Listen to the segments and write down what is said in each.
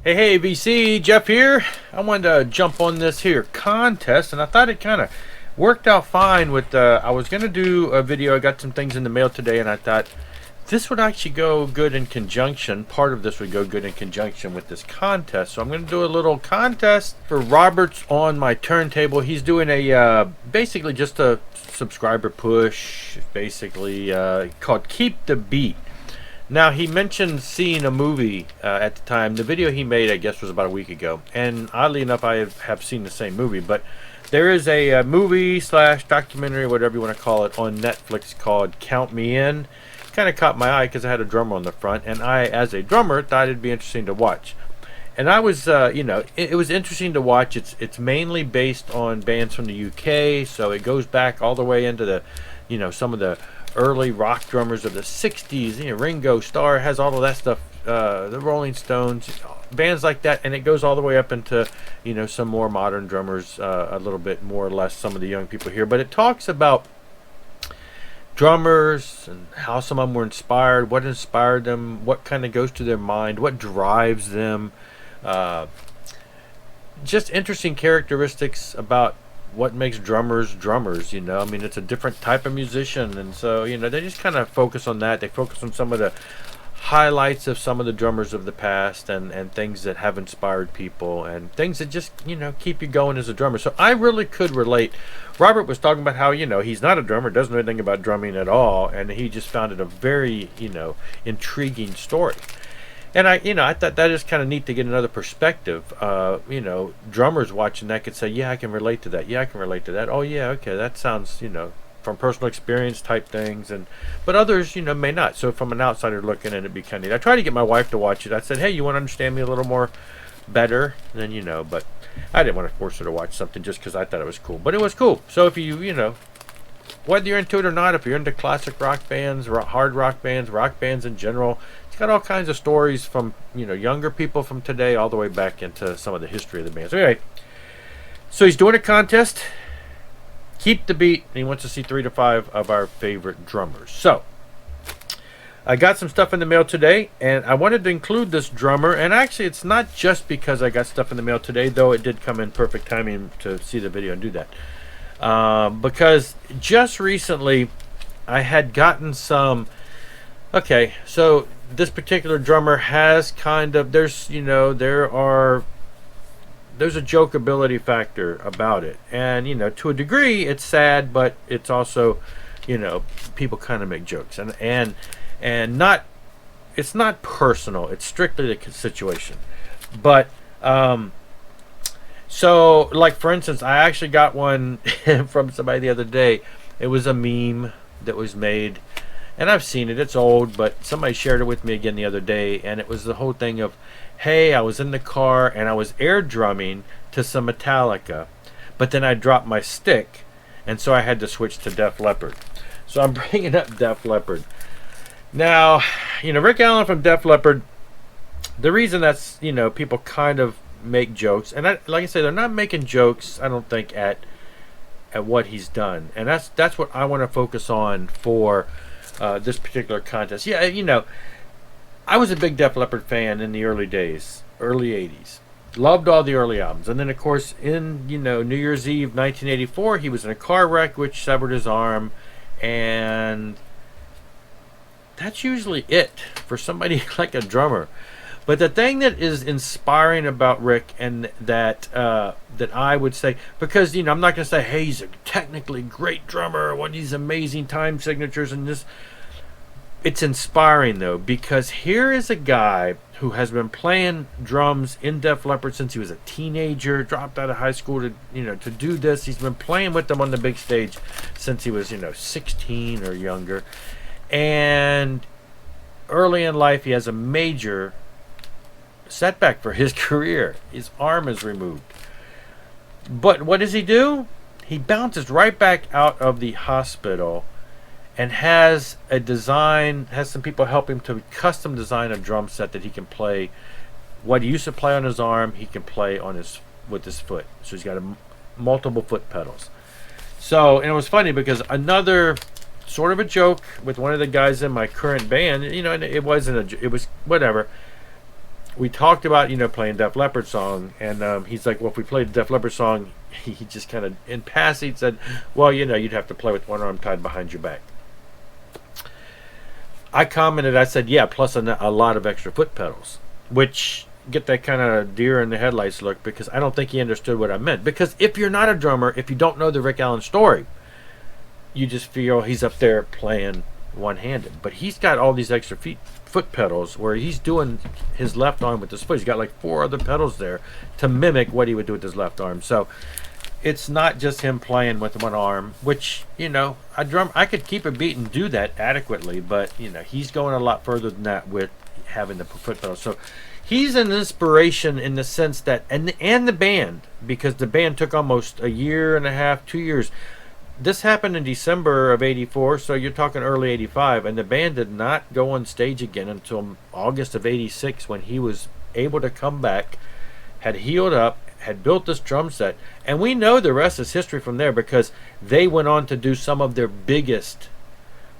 Hey, VC, Jeff here. I wanted to jump on this here contest, and I thought it kind of worked out fine with, I was going to do a video. I got some things in the mail today, and I thought this would actually go good in conjunction. Part of this would go good in conjunction with this contest. So I'm going to do a little contest for Roberts on my turntable. He's doing a, basically just a subscriber push, basically called Keep the Beat. Now, he mentioned seeing a movie at the time. The video he made, I guess, was about a week ago. And oddly enough, I have seen the same movie. But there is a movie slash documentary, whatever you want to call it, on Netflix called Count Me In. Kind of caught my eye because I had a drummer on the front. And I, as a drummer, thought it'd be interesting to watch. And I was, it was interesting to watch. It's mainly based on bands from the UK. So it goes back all the way into the, some of the early rock drummers of the 60s. Ringo Starr has all of that stuff, the Rolling Stones, bands like that, and it goes all the way up into some more modern drummers, a little bit more or less some of the young people here. But it talks about drummers and how some of them were inspired, what inspired them, what kind of goes to their mind, what drives them, just interesting characteristics about what makes drummers. I mean, it's a different type of musician, and so they just kind of focus on that. They focus on some of the highlights of some of the drummers of the past, and things that have inspired people, and things that just keep you going as a drummer. So I really could relate. Robert was talking about how he's not a drummer, doesn't know anything about drumming at all, and he just found it a very intriguing story. And I thought that is kind of neat to get another perspective. Drummers watching that could say, yeah, I can relate to that. Yeah, I can relate to that. Oh, yeah, okay, that sounds, from personal experience type things. But others, may not. So from an outsider looking in, it'd be kind of neat. I tried to get my wife to watch it. I said, hey, you want to understand me a little more better? Then, but I didn't want to force her to watch something just because I thought it was cool. But it was cool. So if you, whether you're into it or not, if you're into classic rock bands, hard rock bands in general, it's got all kinds of stories from younger people from today all the way back into some of the history of the band. So anyway, so he's doing a contest. Keep the beat. And he wants to see 3 to 5 of our favorite drummers. So I got some stuff in the mail today, and I wanted to include this drummer. And actually, it's not just because I got stuff in the mail today, though it did come in perfect timing to see the video and do that. Because just recently I had gotten some. Okay, so this particular drummer has kind of, there's a jokeability factor about it, and to a degree it's sad, but it's also people kind of make jokes, and not, it's not personal, it's strictly the situation. But so, like, for instance, I actually got one from somebody the other day. It was a meme that was made, and I've seen it. It's old, but somebody shared it with me again the other day, and it was the whole thing of, hey, I was in the car, and I was air drumming to some Metallica, but then I dropped my stick, and so I had to switch to Def Leppard. So I'm bringing up Def Leppard. Now, Rick Allen from Def Leppard, the reason that's, people kind of make jokes, and like I say, they're not making jokes, I don't think, at what he's done, and that's what I want to focus on for this particular contest. Yeah, I was a big Def Leppard fan in the early days, early 80s. Loved all the early albums, and then of course in New Year's Eve 1984 he was in a car wreck which severed his arm, and that's usually it for somebody like a drummer. But the thing that is inspiring about Rick, and that I would say, because I'm not going to say, hey, he's a technically great drummer, one of these amazing time signatures, and this. It's inspiring though, because here is a guy who has been playing drums in Def Leppard since he was a teenager, dropped out of high school to do this. He's been playing with them on the big stage since he was 16 or younger, and early in life he has a major setback for his career. His arm is removed. But what does he do? He bounces right back out of the hospital and has some people help him to custom design a drum set that he can play. What he used to play on his arm, he can play with his foot. So he's got multiple foot pedals. So, and it was funny because another sort of a joke with one of the guys in my current band, and it was whatever. we talked about playing Def Leppard song, and he's like, well, if we played the Def Leppard song, he just kind of in passing said, well, you'd have to play with one arm tied behind your back. I commented, I said, yeah, plus a lot of extra foot pedals, which get that kind of deer in the headlights look, because I don't think he understood what I meant. Because if you're not a drummer, if you don't know the Rick Allen story, you just feel he's up there playing one-handed. But he's got all these extra foot pedals where he's doing his left arm with his foot. He's got like 4 other pedals there to mimic what he would do with his left arm. So it's not just him playing with one arm, which, I could keep a beat and do that adequately, but, he's going a lot further than that with having the foot pedals. So he's an inspiration in the sense that, and the band, because the band took almost a year and a half, 2 years. This happened in December of '84, so you're talking early '85, and the band did not go on stage again until August of '86, when he was able to come back, had healed up, had built this drum set, and we know the rest is history from there, because they went on to do some of their biggest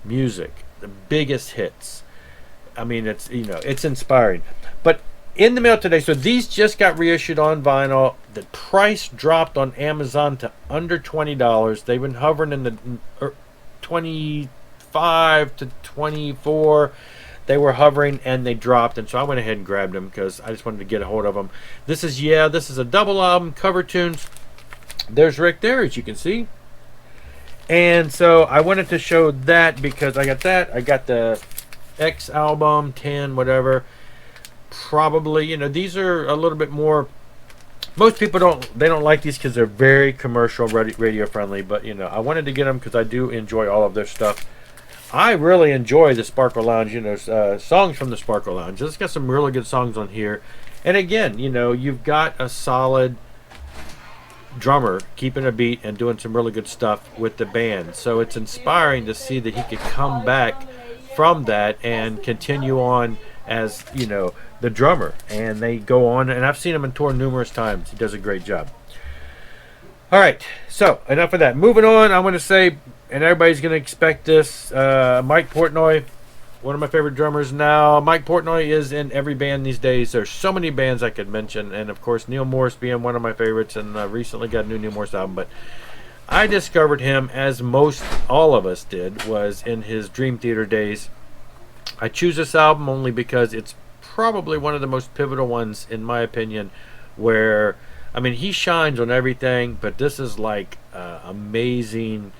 music, the biggest hits. I mean, it's inspiring. But in the mail today, so these just got reissued on vinyl. The price dropped on Amazon to under $20. They've been hovering in the 25 to 24. They were hovering and they dropped, and so I went ahead and grabbed them because I just wanted to get a hold of them. This is a double album, cover tunes. There's Rick there, as you can see. And so I wanted to show that because I got that. I got the X album, 10, whatever. Probably, these are a little bit more. Most people don't like these because they're very commercial, radio friendly. But I wanted to get them because I do enjoy all of their stuff. I really enjoy the Sparkle Lounge, songs from the Sparkle Lounge. It's got some really good songs on here. And again, you've got a solid drummer keeping a beat and doing some really good stuff with the band. So it's inspiring to see that he could come back from that and continue on as, the drummer. And they go on, and I've seen him in tour numerous times. He does a great job. All right, so enough of that. Moving on, I want to say, and everybody's going to expect this, Mike Portnoy, one of my favorite drummers now. Mike Portnoy is in every band these days. There's so many bands I could mention, and of course Neil Morris being one of my favorites, and recently got a new Neil Morris album. But I discovered him, as all of us did, was in his Dream Theater days. I choose this album only because it's probably one of the most pivotal ones, in my opinion, where, I mean, he shines on everything, but this is like amazing,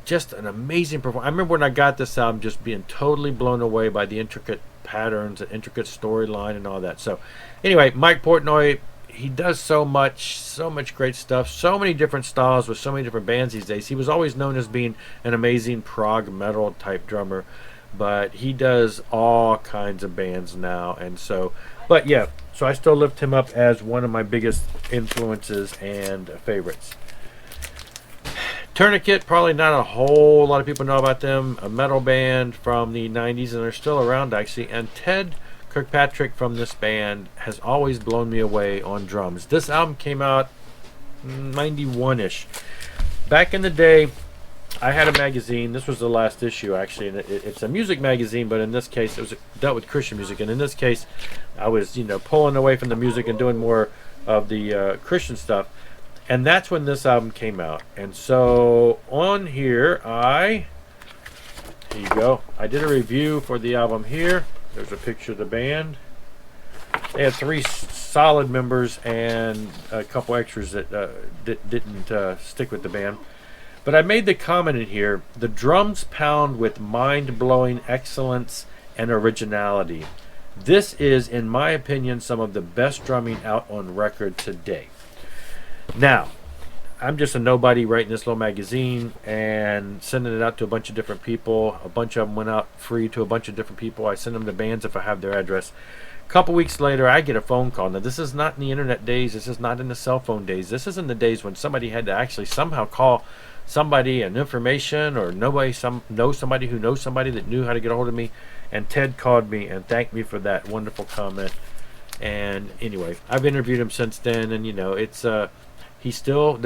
just an amazing performance. I remember when I got this album just being totally blown away by the intricate patterns, the intricate storyline, and all that. So anyway, Mike Portnoy, he does so much great stuff, so many different styles with so many different bands these days. He was always known as being an amazing prog metal type drummer, but he does all kinds of bands now. And so, but yeah, so I still lift him up as one of my biggest influences and favorites. Tourniquet, probably not a whole lot of people know about them. A metal band from the 90s, and they're still around actually. And Ted Kirkpatrick from this band has always blown me away on drums. This album came out 91-ish. Back in the day, I had a magazine. This was the last issue, actually, and it's a music magazine, but in this case, dealt with Christian music. And in this case, I was, pulling away from the music and doing more of the Christian stuff. And that's when this album came out. And so on here, here you go. I did a review for the album here. There's a picture of the band. They had 3 solid members and a couple extras that didn't stick with the band. But I made the comment in here, the drums pound with mind-blowing excellence and originality. This is, in my opinion, some of the best drumming out on record today. Now, I'm just a nobody writing this little magazine and sending it out to a bunch of different people. A bunch of them went out free to a bunch of different people. I send them to bands if I have their address. A couple weeks later, I get a phone call. Now, this is not in the internet days. This is not in the cell phone days. This is in the days when somebody had to actually somehow call somebody an information, or know somebody who knows somebody that knew how to get a hold of me. And Ted called me and thanked me for that wonderful comment. And anyway, I've interviewed him since then, and it's the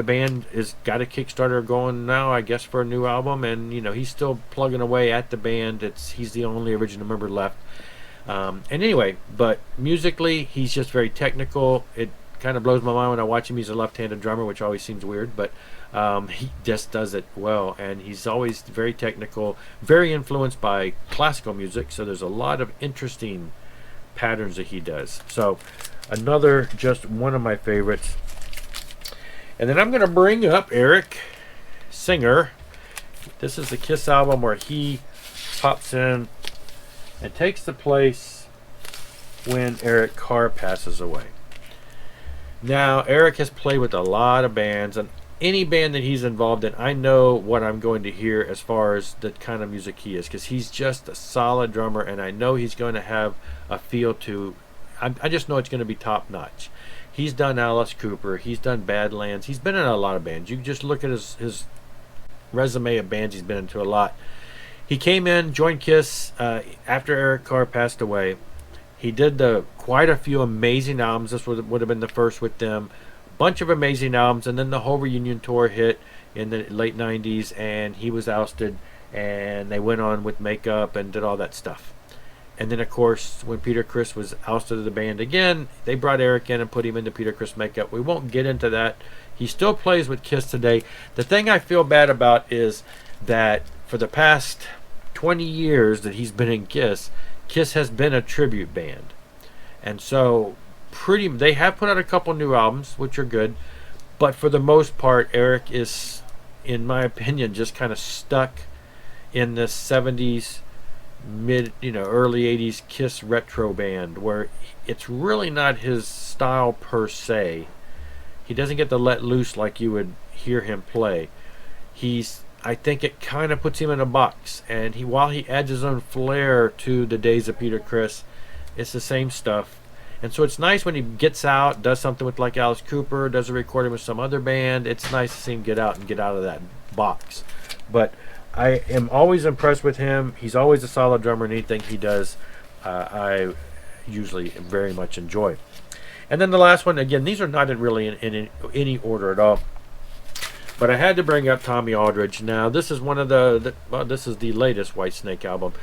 band has got a Kickstarter going now, I guess, for a new album, and he's still plugging away at the band. He's the only original member left. And anyway, but musically, he's just very technical. It kind of blows my mind when I watch him. He's a left-handed drummer, which always seems weird, but he just does it well. And he's always very technical, very influenced by classical music. So there's a lot of interesting patterns that he does. So another, just one of my favorites. And then I'm going to bring up Eric Singer. This is the Kiss album where he pops in and takes the place when Eric Carr passes away. Now, Eric has played with a lot of bands, and any band that he's involved in, I know what I'm going to hear as far as the kind of music he is, because he's just a solid drummer, and I know he's going to have a feel to. I just know it's going to be top notch. He's done Alice Cooper, he's done Badlands, he's been in a lot of bands. You can just look at his resume of bands he's been into a lot. He came in, joined Kiss after Eric Carr passed away. He did quite a few amazing albums. This would have been the first with them. Bunch of amazing albums, and then the whole reunion tour hit in the late 90s, and he was ousted, and they went on with makeup and did all that stuff. And then, of course, when Peter Criss was ousted of the band again, they brought Eric in and put him into Peter Criss makeup. We won't get into that. He still plays with Kiss today. The thing I feel bad about is that for the past 20 years that he's been in Kiss, Kiss has been a tribute band. And so they have put out a couple new albums, which are good. But for the most part, Eric is, in my opinion, just kind of stuck in the 70s, early 80s Kiss retro band, where it's really not his style per se. He doesn't get to let loose like you would hear him play. I think it kind of puts him in a box, and while he adds his own flair to the days of Peter Criss, it's the same stuff. And so it's nice when he gets out, does something with like Alice Cooper, does a recording with some other band. It's nice to see him get out of that box. But I am always impressed with him. He's always a solid drummer, and anything he does, I usually very much enjoy. And then the last one, again, these are not really in any order at all. But I had to bring up Tommy Aldridge. Now, this is one of this is the latest Whitesnake album.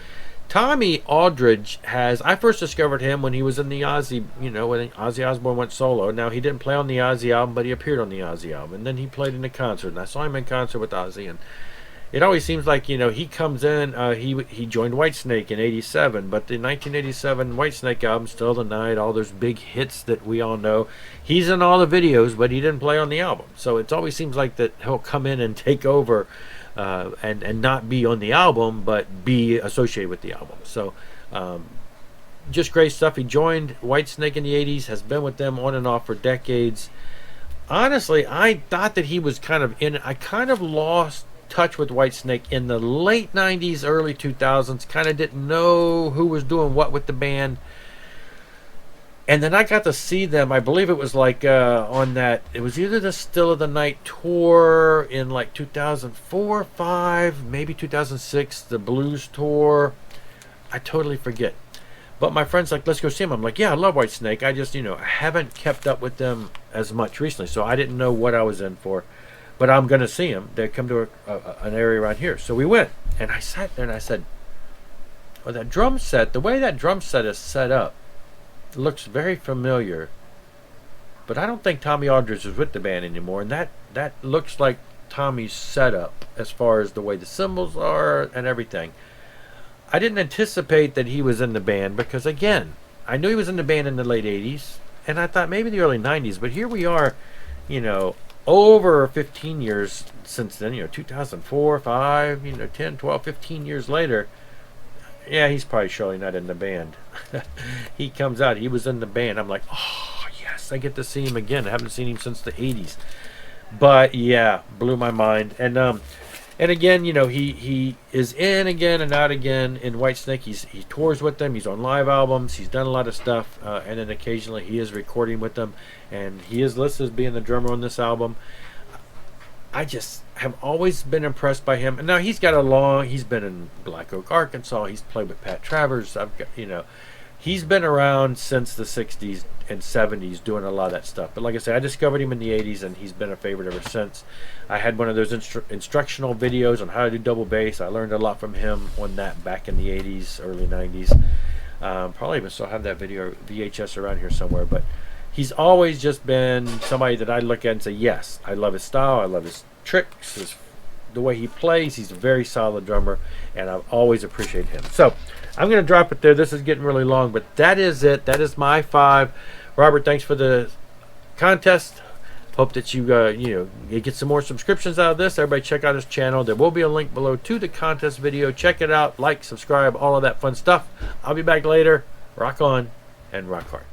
Tommy Aldridge I first discovered him when he was in the Ozzy, when Ozzy Osbourne went solo. Now, he didn't play on the Ozzy album, but he appeared on the Ozzy album. And then he played in a concert, and I saw him in concert with Ozzy. And it always seems like, he comes in, he joined Whitesnake in 87, but the 1987 Whitesnake album, Still the Night, all those big hits that we all know, he's in all the videos, but he didn't play on the album. So it always seems like that he'll come in and take over and not be on the album, but be associated with the album. So just great stuff. He joined Whitesnake in the 80s, has been with them on and off for decades. Honestly, I thought that he was I kind of lost touch with Whitesnake in the late 90s, early 2000s. Kind of didn't know who was doing what with the band. And then I got to see them, I believe it was like on that, it was either the Still of the Night tour in like 2004, 5, maybe 2006, the Blues tour. I totally forget. But my friend's like, let's go see him. I'm like, yeah, I love Whitesnake. I just, I haven't kept up with them as much recently, so I didn't know what I was in for. But I'm going to see him. They come to an area around here. So we went. And I sat there and I said, well, that drum set, the way that drum set is set up, looks very familiar. But I don't think Tommy Aldridge is with the band anymore. And that looks like Tommy's setup as far as the way the cymbals are and everything. I didn't anticipate that he was in the band because, again, I knew he was in the band in the late 80s. And I thought maybe the early 90s. But here we are, over 15 years since then, 2004, 5, 10, 12, 15 years later. Yeah, he's probably surely not in the band. He comes out, he was in the band. I'm like, oh, yes, I get to see him again. I haven't seen him since the 80s. But, yeah, blew my mind. And again, he is in again and out again in Whitesnake. He tours with them. He's on live albums. He's done a lot of stuff. And then occasionally he is recording with them. And he is listed as being the drummer on this album. I just have always been impressed by him. And now he's been in Black Oak, Arkansas. He's played with Pat Travers. He's been around since the 60s and 70s doing a lot of that stuff. But like I said, I discovered him in the 80s, and he's been a favorite ever since. I had one of those instructional videos on how to do double bass. I learned a lot from him on that back in the 80s, early 90s. Probably even still have that video VHS around here somewhere. But he's always just been somebody that I look at and say, yes, I love his style, I love his tricks, the way he plays. He's a very solid drummer, and I've always appreciated him. So I'm going to drop it there. This is getting really long, but that is it. That is my 5. Robert, thanks for the contest. Hope that you you get some more subscriptions out of this. Everybody check out his channel. There will be a link below to the contest video. Check it out. Like, subscribe, all of that fun stuff. I'll be back later. Rock on and rock hard.